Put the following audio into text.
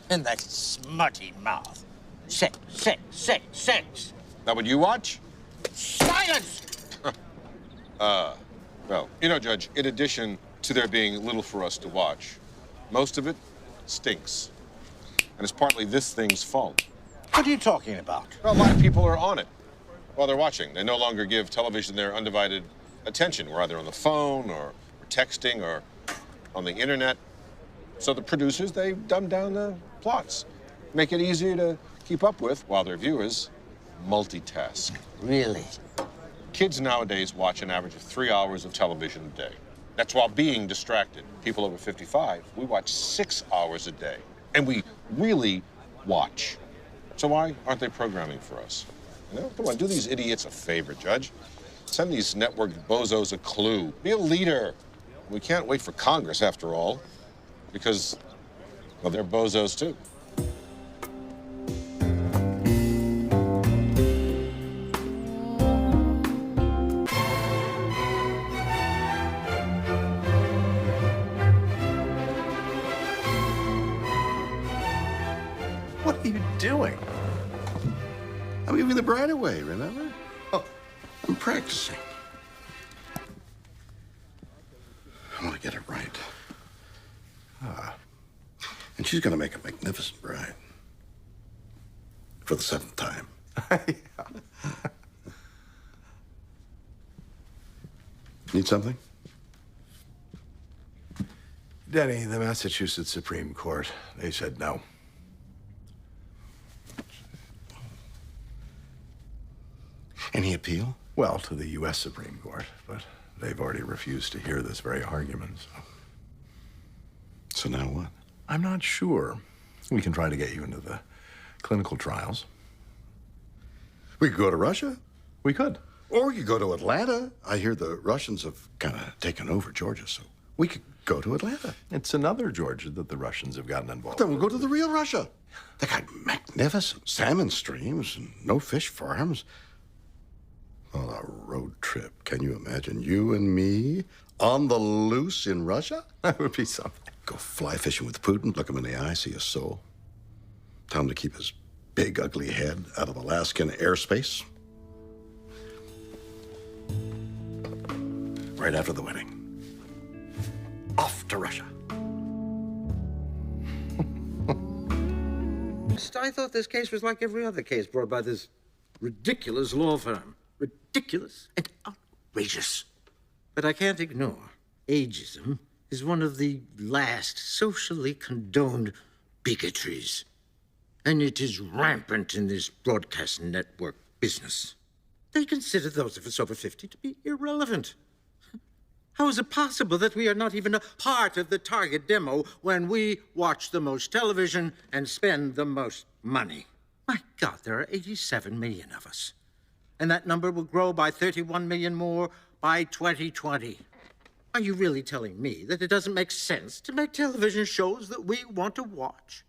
in that smutty mouth. Sex, sex, sex, sex. That what you watch? Silence! Well, you know, Judge, in addition to there being little for us to watch, most of it stinks. And it's partly this thing's fault. What are you talking about? Well, a lot of people are on it while they're watching. They no longer give television their undivided attention. We're either on the phone or texting or on the internet. So the producers, they dumb down the plots, make it easier to keep up with while their viewers multitask. Really? Kids nowadays watch an average of 3 hours of television a day. That's while being distracted. People over 55, we watch 6 hours a day. And we really watch. So why aren't they programming for us? You know, come on, do these idiots a favor, Judge. Send these network bozos a clue. Be a leader. We can't wait for Congress, after all, because, well, they're bozos, too. What are you doing? I'm giving the bride away, remember? Oh. I'm practicing. I want to get it right. And she's going to make a magnificent bride. For the 7th time. Need something? Denny, the Massachusetts Supreme Court, they said no. Any appeal? Well, to the U.S. Supreme Court, but they've already refused to hear this very argument, so. So now what? I'm not sure. We can try to get you into the clinical trials. We could go to Russia. We could. Or we could go to Atlanta. I hear the Russians have kind of taken over Georgia, so we could go to Atlanta. It's another Georgia that the Russians have gotten involved Then we'll with. go to the real Russia. They got magnificent salmon streams and no fish farms. Well, a road trip. Can you imagine you and me on the loose in Russia? That would be something. Go fly fishing with Putin, look him in the eye, see his soul. Tell him to keep his big, ugly head out of Alaskan airspace. Right after the wedding. Off to Russia. I thought this case was like every other case brought by this ridiculous law firm. Ridiculous and outrageous. But I can't ignore ageism is one of the last socially condoned bigotries. And it is rampant in this broadcast network business. They consider those of us over 50 to be irrelevant. How is it possible that we are not even a part of the target demo when we watch the most television and spend the most money? My God, there are 87 million of us. And that number will grow by 31 million more by 2020. Are you really telling me that it doesn't make sense to make television shows that we want to watch?